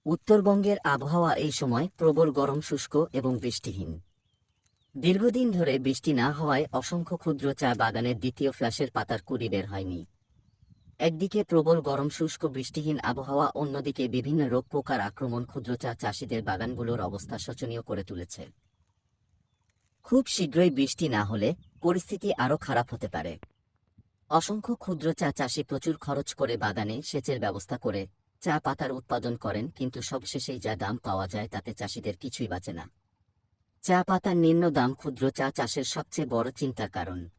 উত্তরবঙ্গের আবহাওয়া এই সময় প্রবল গরম, শুষ্ক এবং বৃষ্টিহীন। দীর্ঘদিন ধরে বৃষ্টি না হওয়ায় অসংখ্য ক্ষুদ্র চা বাগানের দ্বিতীয় ফ্ল্যাশের পাতার কুঁড়ি বের হয়নি। একদিকে প্রবল গরম, শুষ্ক, বৃষ্টিহীন আবহাওয়া, অন্যদিকে বিভিন্ন রোগ পোকার আক্রমণ ক্ষুদ্র চা চাষিদের বাগানগুলোর অবস্থা শোচনীয় করে তুলেছে। খুব শীঘ্রই বৃষ্টি না হলে পরিস্থিতি আরও খারাপ হতে পারে। অসংখ্য ক্ষুদ্র চা চাষি প্রচুর খরচ করে বাগানে সেচের ব্যবস্থা করে চা পাতার উৎপাদন করেন, কিন্তু সবশেষেই যা দাম পাওয়া যায় তাতে চাষিদের কিছুই বাঁচে না। চা পাতার নিম্ন দাম ক্ষুদ্র চা চাষের সবচেয়ে বড় চিন্তার কারণ।